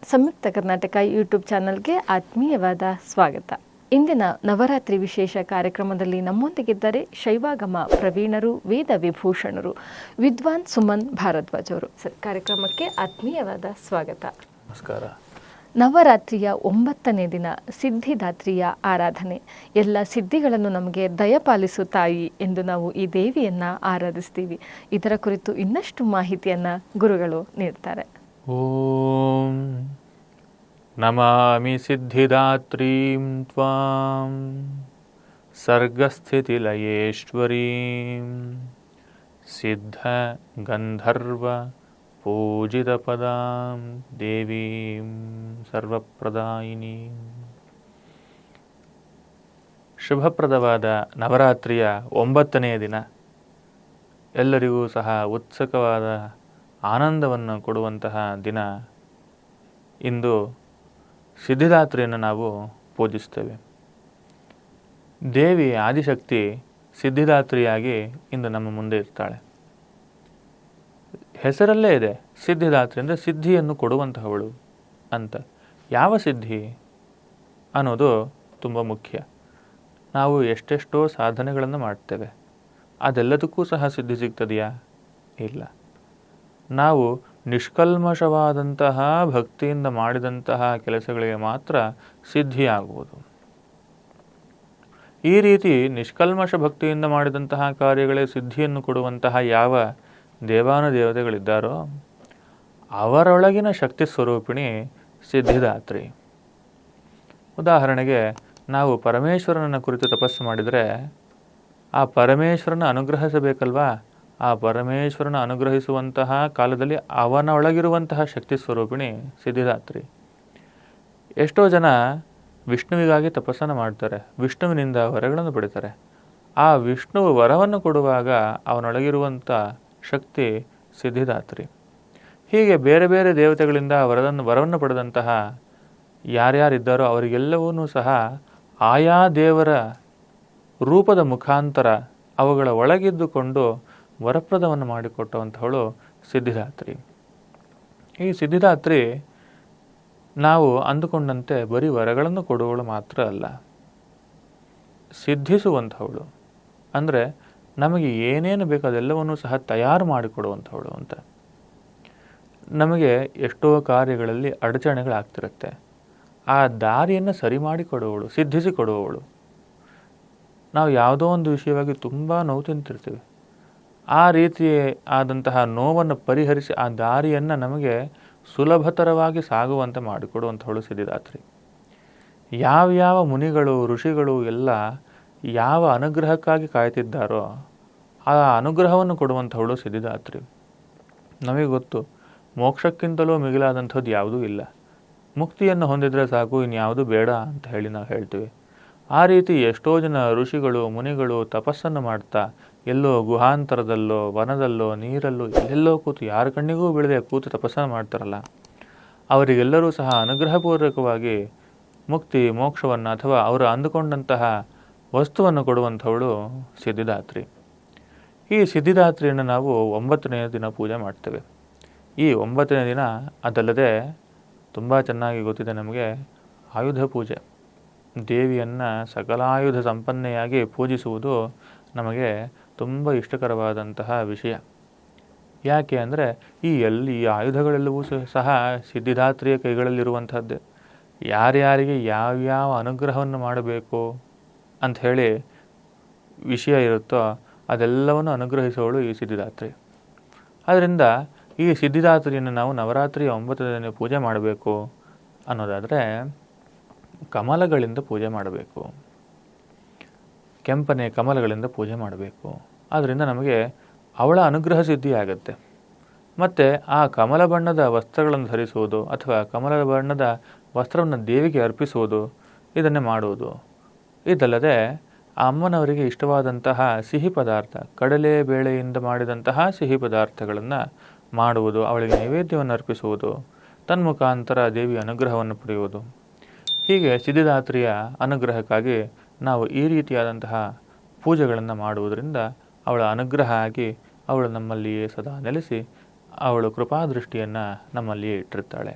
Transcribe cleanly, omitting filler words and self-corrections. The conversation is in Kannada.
ಸಂಯುಕ್ತ ಕರ್ನಾಟಕ ಯೂಟ್ಯೂಬ್ ಚಾನಲ್ಗೆ ಆತ್ಮೀಯವಾದ ಸ್ವಾಗತ. ಇಂದಿನ ನವರಾತ್ರಿ ವಿಶೇಷ ಕಾರ್ಯಕ್ರಮದಲ್ಲಿ ನಮ್ಮೊಂದಿಗಿದ್ದಾರೆ ಶೈವಾಗಮ ಪ್ರವೀಣರು, ವೇದ ವಿಭೂಷಣರು, ವಿದ್ವಾನ್ ಸುಮನ್ ಭಾರದ್ವಾಜ್ ಅವರು. ಕಾರ್ಯಕ್ರಮಕ್ಕೆ ಆತ್ಮೀಯವಾದ ಸ್ವಾಗತ. ನಮಸ್ಕಾರ. ನವರಾತ್ರಿಯ 9ನೇ ದಿನ ಸಿದ್ಧಿದಾತ್ರಿಯ ಆರಾಧನೆ. ಎಲ್ಲ ಸಿದ್ಧಿಗಳನ್ನು ನಮಗೆ ದಯಪಾಲಿಸು ತಾಯಿ ಎಂದು ನಾವು ಈ ದೇವಿಯನ್ನು ಆರಾಧಿಸ್ತೀವಿ. ಇದರ ಕುರಿತು ಇನ್ನಷ್ಟು ಮಾಹಿತಿಯನ್ನು ಗುರುಗಳು ನೀಡ್ತಾರೆ. ಓಂ ನಮಾಮಿ ಸಿದ್ಧಿದಾತ್ರೀಂ ತ್ವಾಂ ಸರ್ಗಸ್ಥಿತಿಲಯೇಶ್ವರೀಂ ಸಿದ್ಧ ಗಂಧರ್ವ ಪೂಜಿತಪದಾಂ ದೇವೀಂ ಸರ್ವಪ್ರದಾಯಿನೀಂ. ಶುಭಪ್ರದವಾದ ನವರಾತ್ರಿಯ 9ನೇ ದಿನ ಎಲ್ಲರಿಗೂ ಸಹ ಉತ್ಸುಕವಾದ ಆನಂದವನ್ನು ಕೊಡುವಂತಹ ದಿನ. ಇಂದು ಸಿದ್ಧಿದಾತ್ರಿಯನ್ನು ನಾವು ಪೂಜಿಸ್ತೇವೆ. ದೇವಿ ಆದಿಶಕ್ತಿ ಸಿದ್ಧಿದಾತ್ರಿಯಾಗಿ ಇಂದು ನಮ್ಮ ಮುಂದೆ ಇರ್ತಾಳೆ. ಹೆಸರಲ್ಲೇ ಇದೆ ಸಿದ್ಧಿದಾತ್ರಿ ಅಂದರೆ ಸಿದ್ಧಿಯನ್ನು ಕೊಡುವಂತಹವಳು ಅಂತ. ಯಾವ ಸಿದ್ಧಿ ಅನ್ನೋದು ತುಂಬ ಮುಖ್ಯ. ನಾವು ಎಷ್ಟೆಷ್ಟೋ ಸಾಧನೆಗಳನ್ನು ಮಾಡ್ತೇವೆ, ಅದೆಲ್ಲದಕ್ಕೂ ಸಹ ಸಿದ್ಧಿ ಸಿಗ್ತದೆಯಾ? ಇಲ್ಲ. ನಾವು ನಿಷ್ಕಲ್ಮಶವಾದಂತಹ ಭಕ್ತಿಯಿಂದ ಮಾಡಿದಂತಹ ಕೆಲಸಗಳಿಗೆ ಮಾತ್ರ ಸಿದ್ಧಿಯಾಗುವುದು. ಈ ರೀತಿ ನಿಷ್ಕಲ್ಮಶ ಭಕ್ತಿಯಿಂದ ಮಾಡಿದಂತಹ ಕಾರ್ಯಗಳೇ ಸಿದ್ಧಿಯನ್ನು ಕೊಡುವಂತಹ ಯಾವ ದೇವಾನುದೇವತೆಗಳಿದ್ದಾರೋ ಅವರೊಳಗಿನ ಶಕ್ತಿ ಸ್ವರೂಪಿಣಿ ಸಿದ್ಧಿದಾತ್ರಿ. ಉದಾಹರಣೆಗೆ ನಾವು ಪರಮೇಶ್ವರನನ್ನು ಕುರಿತು ತಪಸ್ಸು ಮಾಡಿದರೆ ಆ ಪರಮೇಶ್ವರನ ಅನುಗ್ರಹಿಸಬೇಕಲ್ವಾ? ಆ ಪರಮೇಶ್ವರನ ಅನುಗ್ರಹಿಸುವಂತಹ ಕಾಲದಲ್ಲಿ ಅವನ ಒಳಗಿರುವಂತಹ ಶಕ್ತಿ ಸ್ವರೂಪಿಣಿ ಸಿದ್ಧಿದಾತ್ರಿ. ಎಷ್ಟೋ ಜನ ವಿಷ್ಣುವಿಗಾಗಿ ತಪಸ್ಸನ್ನು ಮಾಡ್ತಾರೆ, ವಿಷ್ಣುವಿನಿಂದ ವರಗಳನ್ನು ಪಡಿತಾರೆ. ಆ ವಿಷ್ಣುವು ವರವನ್ನು ಕೊಡುವಾಗ ಅವನೊಳಗಿರುವಂಥ ಶಕ್ತಿ ಸಿದ್ಧಿದಾತ್ರಿ. ಹೀಗೆ ಬೇರೆ ಬೇರೆ ದೇವತೆಗಳಿಂದ ವರವನ್ನು ಪಡೆದಂತಹ ಯಾರ್ಯಾರಿದ್ದಾರೋ ಅವರಿಗೆಲ್ಲವೂ ಸಹ ಆಯಾ ದೇವರ ರೂಪದ ಮುಖಾಂತರ ಅವುಗಳ ಒಳಗಿದ್ದುಕೊಂಡು ವರಪ್ರದವನ್ನು ಮಾಡಿಕೊಟ್ಟುವಂಥವಳು ಸಿದ್ಧಿದಾತ್ರಿ. ಈ ಸಿದ್ಧಿದಾತ್ರಿ ನಾವು ಅಂದುಕೊಂಡಂತೆ ಬರೀ ವರಗಳನ್ನು ಕೊಡುವವಳು ಮಾತ್ರ ಅಲ್ಲ, ಸಿದ್ಧಿಸುವಂಥವಳು. ಅಂದರೆ ನಮಗೆ ಏನೇನು ಬೇಕು ಅದೆಲ್ಲವನ್ನೂ ಸಹ ತಯಾರು ಮಾಡಿಕೊಡುವಂಥವಳು ಅಂತ. ನಮಗೆ ಎಷ್ಟೋ ಕಾರ್ಯಗಳಲ್ಲಿ ಅಡಚಣೆಗಳಾಗ್ತಿರುತ್ತೆ, ಆ ದಾರಿಯನ್ನು ಸರಿ ಮಾಡಿಕೊಡುವವಳು, ಸಿದ್ಧಿಸಿಕೊಡುವವಳು. ನಾವು ಯಾವುದೋ ಒಂದು ವಿಷಯವಾಗಿ ತುಂಬ ನೋವು ತಿಂತಿರ್ತೀವಿ. ಆ ರೀತಿ ಆದಂತಹ ನೋವನ್ನು ಪರಿಹರಿಸಿ ಆ ದಾರಿಯನ್ನು ನಮಗೆ ಸುಲಭತರವಾಗಿ ಸಾಗುವಂತೆ ಮಾಡಿಕೊಡುವಂಥವಳು ಸಿದ್ಧಿದಾತ್ರಿ. ಯಾವ್ಯಾವ ಮುನಿಗಳು ಋಷಿಗಳು ಎಲ್ಲ ಯಾವ ಅನುಗ್ರಹಕ್ಕಾಗಿ ಕಾಯ್ತಿದ್ದಾರೋ ಆ ಅನುಗ್ರಹವನ್ನು ಕೊಡುವಂಥವಳು ಸಿದ್ಧಿದಾತ್ರಿ. ನಮಗೆ ಗೊತ್ತು, ಮೋಕ್ಷಕ್ಕಿಂತಲೂ ಮಿಗಿಲಾದಂಥದ್ದು ಯಾವುದೂ ಇಲ್ಲ. ಮುಕ್ತಿಯನ್ನು ಹೊಂದಿದರೆ ಸಾಕು, ಇನ್ಯಾವುದು ಬೇಡ ಅಂತ ಹೇಳಿ ನಾವು ಹೇಳ್ತೀವಿ. ಆ ರೀತಿ ಎಷ್ಟೋ ಜನ ಋಷಿಗಳು ಮುನಿಗಳು ತಪಸ್ಸನ್ನು ಮಾಡ್ತಾ ಎಲ್ಲೋ ಗುಹಾಂತರದಲ್ಲೋ ವನದಲ್ಲೋ ನೀರಲ್ಲೋ ಎಲ್ಲೆಲ್ಲೋ ಕೂತು ಯಾರ ಕಣ್ಣಿಗೂ ಬೀಳದೆ ಕೂತು ತಪಸ್ಸನ್ನು ಮಾಡ್ತಾರಲ್ಲ, ಅವರಿಗೆಲ್ಲರೂ ಸಹ ಅನುಗ್ರಹಪೂರ್ವಕವಾಗಿ ಮುಕ್ತಿ ಮೋಕ್ಷವನ್ನು ಅಥವಾ ಅವರು ಅಂದುಕೊಂಡಂತಹ ವಸ್ತುವನ್ನು ಕೊಡುವಂಥವಳು ಸಿದ್ಧಿದಾತ್ರಿ. ಈ ಸಿದ್ಧಿದಾತ್ರಿಯನ್ನು ನಾವು 9ನೇ ದಿನ ಪೂಜೆ ಮಾಡ್ತೇವೆ. ಈ 9ನೇ ದಿನ ಅದಲ್ಲದೆ ತುಂಬ ಚೆನ್ನಾಗಿ ಗೊತ್ತಿದೆ ನಮಗೆ ಆಯುಧ ಪೂಜೆ. ದೇವಿಯನ್ನು ಸಕಲಾಯುಧ ಸಂಪನ್ನೆಯಾಗಿ ಪೂಜಿಸುವುದು ನಮಗೆ ತುಂಬ ಇಷ್ಟಕರವಾದಂತಹ ವಿಷಯ. ಯಾಕೆ ಅಂದರೆ ಈ ಆಯುಧಗಳೆಲ್ಲವೂ ಸಹ ಸಿದ್ಧಿದಾತ್ರಿಯ ಕೈಗಳಲ್ಲಿರುವಂಥದ್ದೇ. ಯಾರ್ಯಾರಿಗೆ ಯಾವ್ಯಾವ ಅನುಗ್ರಹವನ್ನು ಮಾಡಬೇಕು ಅಂಥೇಳಿ ವಿಷಯ ಇರುತ್ತೋ ಅದೆಲ್ಲವನ್ನು ಅನುಗ್ರಹಿಸುವವಳು ಈ ಸಿದ್ಧಿದಾತ್ರಿ. ಆದ್ದರಿಂದ ಈ ಸಿದ್ಧಿದಾತ್ರಿಯನ್ನು ನಾವು ನವರಾತ್ರಿಯ 9ನೇ ದಿನ ಪೂಜೆ ಮಾಡಬೇಕು ಅನ್ನೋದಾದರೆ ಕಮಲಗಳಿಂದ ಪೂಜೆ ಮಾಡಬೇಕು. ಕೆಂಪನೆ ಕಮಲಗಳಿಂದ ಪೂಜೆ ಮಾಡಬೇಕು. ಆದ್ದರಿಂದ ನಮಗೆ ಅವಳ ಅನುಗ್ರಹ ಸಿದ್ಧಿ ಆಗುತ್ತೆ. ಮತ್ತು ಆ ಕಮಲ ಬಣ್ಣದ ವಸ್ತ್ರಗಳನ್ನು ಧರಿಸುವುದು ಅಥವಾ ಕಮಲ ಬಣ್ಣದ ವಸ್ತ್ರವನ್ನು ದೇವಿಗೆ ಅರ್ಪಿಸುವುದು, ಇದನ್ನೇ ಮಾಡುವುದು. ಇದಲ್ಲದೆ ಅಮ್ಮನವರಿಗೆ ಇಷ್ಟವಾದಂತಹ ಸಿಹಿ ಪದಾರ್ಥ, ಕಡಲೆ ಬೇಳೆಯಿಂದ ಮಾಡಿದಂತಹ ಸಿಹಿ ಪದಾರ್ಥಗಳನ್ನು ಮಾಡುವುದು, ಅವಳಿಗೆ ನೈವೇದ್ಯವನ್ನು ಅರ್ಪಿಸುವುದು, ತನ್ಮುಖಾಂತರ ದೇವಿಯ ಅನುಗ್ರಹವನ್ನು ಪಡೆಯುವುದು. ಹೀಗೆ ಸಿದ್ಧಿದಾತ್ರಿಯ ಅನುಗ್ರಹಕ್ಕಾಗಿ ನಾವು ಈ ರೀತಿಯಾದಂತಹ ಪೂಜೆಗಳನ್ನು ಮಾಡುವುದರಿಂದ ಅವಳ ಅನುಗ್ರಹ ಆಗಿ ಅವಳು ನಮ್ಮಲ್ಲಿಯೇ ಸದಾ ನೆಲೆಸಿ ಅವಳು ಕೃಪಾದೃಷ್ಟಿಯನ್ನು ನಮ್ಮಲ್ಲಿಯೇ ಇಟ್ಟಿರ್ತಾಳೆ.